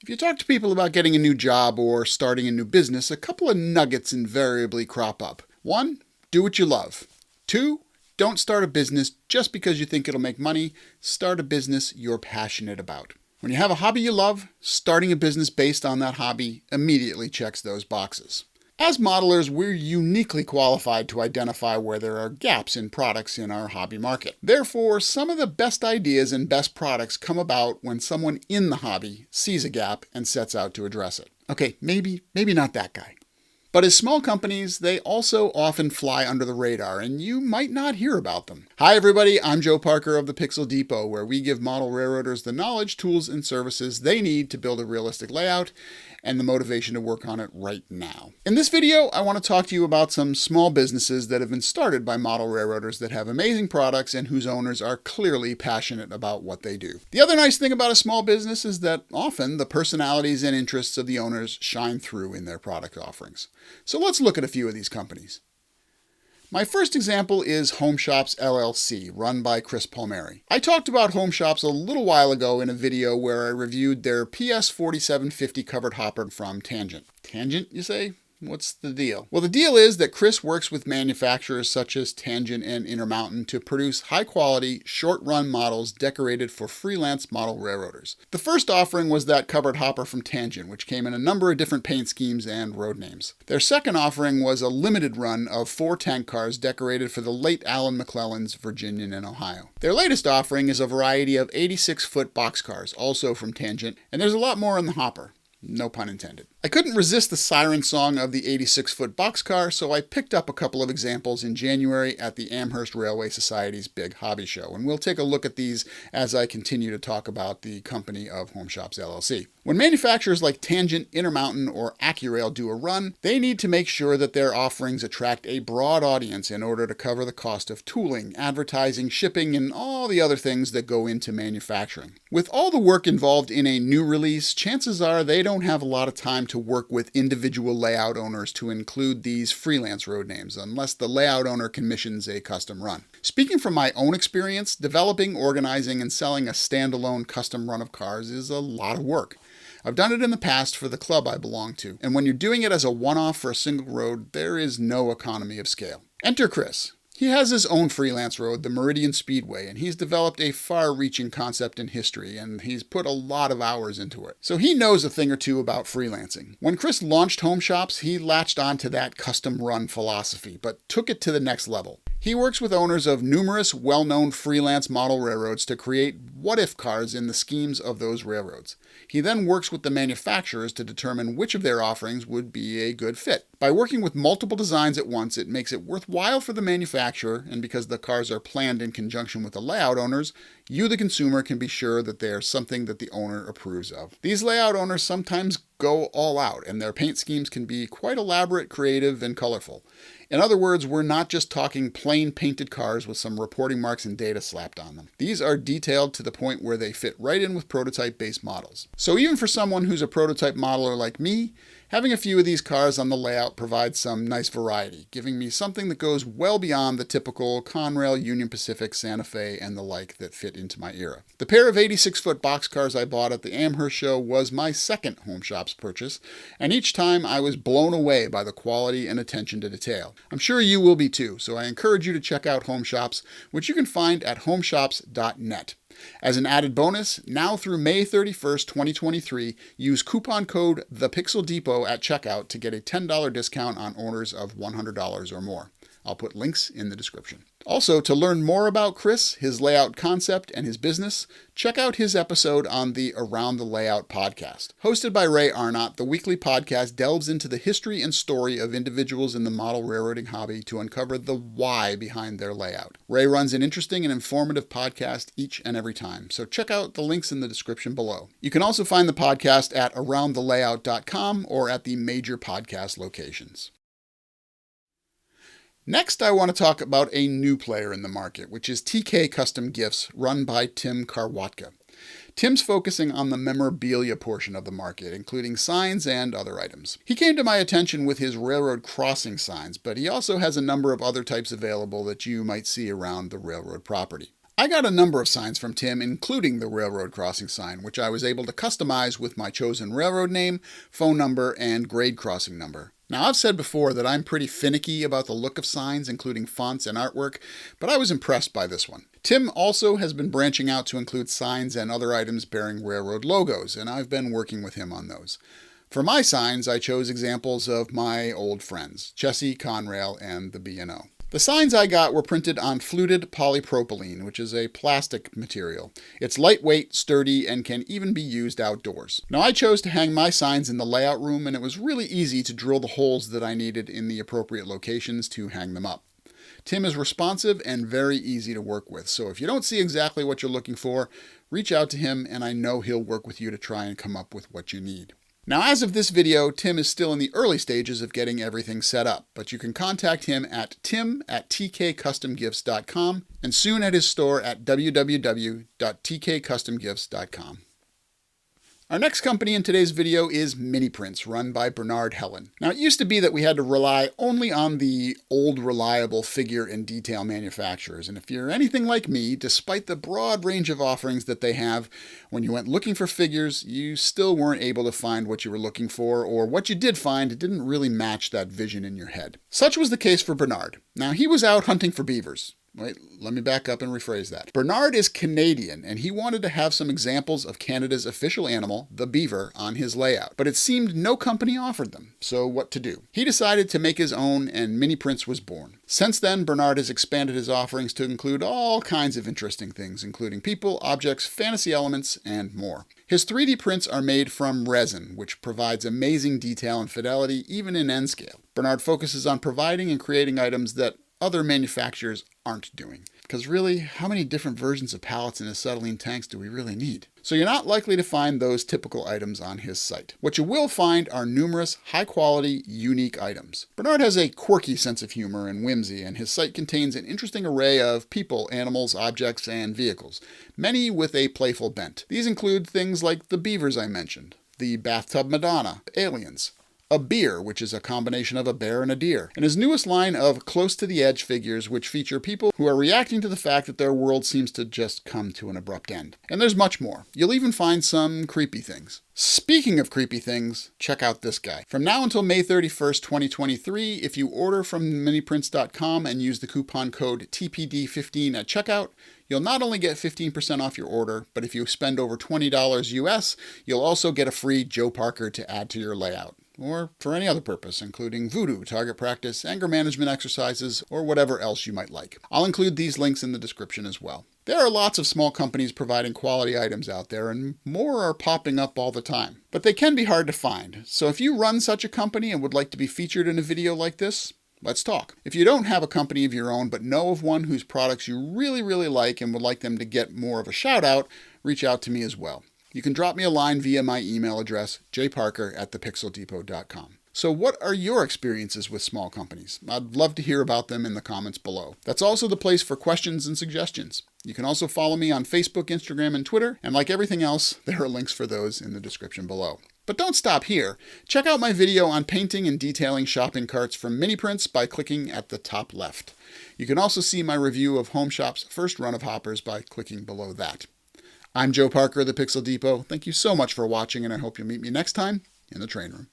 If you talk to people about getting a new job or starting a new business, a couple of nuggets invariably crop up. 1, do what you love. 2, don't start a business just because you think it'll make money. Start a business you're passionate about. When you have a hobby you love, starting a business based on that hobby immediately checks those boxes. As modelers, we're uniquely qualified to identify where there are gaps in products in our hobby market. Therefore, some of the best ideas and best products come about when someone in the hobby sees a gap and sets out to address it. Okay, maybe not that guy. But as small companies, they also often fly under the radar, and you might not hear about them. Hi everybody, I'm Joe Parker of the Pixel Depot, where we give model railroaders the knowledge, tools, and services they need to build a realistic layout and the motivation to work on it right now. In this video, I want to talk to you about some small businesses that have been started by model railroaders that have amazing products and whose owners are clearly passionate about what they do. The other nice thing about a small business is that often the personalities and interests of the owners shine through in their product offerings. So let's look at a few of these companies. My first example is Shops LLC, run by Chris Palmieri. I talked about Shops a little while ago in a video where I reviewed their PS4750 covered hopper from Tangent. Tangent, you say? What's the deal? Well, the deal is that Chris works with manufacturers such as Tangent and Intermountain to produce high-quality, short-run models decorated for freelance model railroaders. The first offering was that covered hopper from Tangent, which came in a number of different paint schemes and road names. Their second offering was a limited run of 4 tank cars decorated for the late Alan McClellan's Virginian and Ohio. Their latest offering is a variety of 86-foot boxcars, also from Tangent, and there's a lot more in the hopper. No pun intended. I couldn't resist the siren song of the 86-foot boxcar, so I picked up a couple of examples in January at the Amherst Railway Society's big hobby show, and we'll take a look at these as I continue to talk about the company of Shops LLC. When manufacturers like Tangent, Intermountain, or AccuRail do a run, they need to make sure that their offerings attract a broad audience in order to cover the cost of tooling, advertising, shipping, and all the other things that go into manufacturing. With all the work involved in a new release, chances are they don't have a lot of time to work with individual layout owners to include these freelance road names, unless the layout owner commissions a custom run. Speaking from my own experience, developing, organizing, and selling a standalone custom run of cars is a lot of work. I've done it in the past for the club I belong to, and when you're doing it as a one-off for a single road, there is no economy of scale. Enter Chris. He has his own freelance road, the Meridian Speedway, and he's developed a far-reaching concept in history, and he's put a lot of hours into it. So he knows a thing or two about freelancing. When Chris launched Shops, he latched onto that custom run philosophy, but took it to the next level. He works with owners of numerous well-known freelance model railroads to create what-if cars in the schemes of those railroads. He then works with the manufacturers to determine which of their offerings would be a good fit. By working with multiple designs at once, it makes it worthwhile for the manufacturer, and because the cars are planned in conjunction with the layout owners, you, the consumer, can be sure that they are something that the owner approves of. These layout owners sometimes go all out, and their paint schemes can be quite elaborate, creative, and colorful. In other words, we're not just talking plain painted cars with some reporting marks and data slapped on them. These are detailed to the point where they fit right in with prototype-based models. So even for someone who's a prototype modeler like me, having a few of these cars on the layout provides some nice variety, giving me something that goes well beyond the typical Conrail, Union Pacific, Santa Fe, and the like that fit into my era. The pair of 86-foot boxcars I bought at the Amherst show was my second Shops purchase, and each time I was blown away by the quality and attention to detail. I'm sure you will be too, so I encourage you to check out Shops, which you can find at homeshops.net. As an added bonus, now through May 31st, 2023, use coupon code ThePixelDepot at checkout to get a $10 discount on orders of $100 or more. I'll put links in the description. Also, to learn more about Chris, his layout concept, and his business, check out his episode on the Around the Layout podcast. Hosted by Ray Arnott, the weekly podcast delves into the history and story of individuals in the model railroading hobby to uncover the why behind their layout. Ray runs an interesting and informative podcast each and every time, so check out the links in the description below. You can also find the podcast at aroundthelayout.com or at the major podcast locations. Next, I want to talk about a new player in the market, which is TK Custom Gifts, run by Tim Karwatka. Tim's focusing on the memorabilia portion of the market, including signs and other items. He came to my attention with his railroad crossing signs, but he also has a number of other types available that you might see around the railroad property. I got a number of signs from Tim, including the railroad crossing sign, which I was able to customize with my chosen railroad name, phone number, and grade crossing number. Now, I've said before that I'm pretty finicky about the look of signs, including fonts and artwork, but I was impressed by this one. Tim also has been branching out to include signs and other items bearing railroad logos, and I've been working with him on those. For my signs, I chose examples of my old friends, Chessie, Conrail, and the B&O. The signs I got were printed on fluted polypropylene, which is a plastic material. It's lightweight, sturdy, and can even be used outdoors. Now, I chose to hang my signs in the layout room, and it was really easy to drill the holes that I needed in the appropriate locations to hang them up. Tim is responsive and very easy to work with, so if you don't see exactly what you're looking for, reach out to him, and I know he'll work with you to try and come up with what you need. Now, as of this video, Tim is still in the early stages of getting everything set up, but you can contact him at tim@tkcustomgifts.com and soon at his store at www.tkcustomgifts.com. Our next company in today's video is Miniprints, run by Bernard Helen. Now, it used to be that we had to rely only on the old reliable figure and detail manufacturers. And if you're anything like me, despite the broad range of offerings that they have, when you went looking for figures, you still weren't able to find what you were looking for, or what you did find, it didn't really match that vision in your head. Such was the case for Bernard. Now, he was out hunting for beavers. Wait, let me back up and rephrase that. Bernard is Canadian, and he wanted to have some examples of Canada's official animal, the beaver, on his layout. But it seemed no company offered them, so what to do? He decided to make his own, and Miniprints was born. Since then, Bernard has expanded his offerings to include all kinds of interesting things, including people, objects, fantasy elements, and more. His 3D prints are made from resin, which provides amazing detail and fidelity, even in N scale. Bernard focuses on providing and creating items that other manufacturers aren't doing. Because really, how many different versions of pallets and acetylene tanks do we really need? So you're not likely to find those typical items on his site. What you will find are numerous, high-quality, unique items. Bernard has a quirky sense of humor and whimsy, and his site contains an interesting array of people, animals, objects, and vehicles, many with a playful bent. These include things like the beavers I mentioned, the bathtub Madonna, aliens, a beer, which is a combination of a bear and a deer, and his newest line of close-to-the-edge figures, which feature people who are reacting to the fact that their world seems to just come to an abrupt end. And there's much more. You'll even find some creepy things. Speaking of creepy things, check out this guy. From now until May 31st, 2023, if you order from miniprints.com and use the coupon code TPD15 at checkout, you'll not only get 15% off your order, but if you spend over $20 US, you'll also get a free Joe Parker to add to your layout, or for any other purpose, including voodoo, target practice, anger management exercises, or whatever else you might like. I'll include these links in the description as well. There are lots of small companies providing quality items out there, and more are popping up all the time. But they can be hard to find, so if you run such a company and would like to be featured in a video like this, let's talk. If you don't have a company of your own, but know of one whose products you really like and would like them to get more of a shout out, reach out to me as well. You can drop me a line via my email address, jparker@thepixeldepot.com. So what are your experiences with small companies? I'd love to hear about them in the comments below. That's also the place for questions and suggestions. You can also follow me on Facebook, Instagram, and Twitter, and like everything else, there are links for those in the description below. But don't stop here. Check out my video on painting and detailing shopping carts from Miniprints by clicking at the top left. You can also see my review of Home Shop's first run of hoppers by clicking below that. I'm Joe Parker of the Pixel Depot. Thank you so much for watching, and I hope you'll meet me next time in the train room.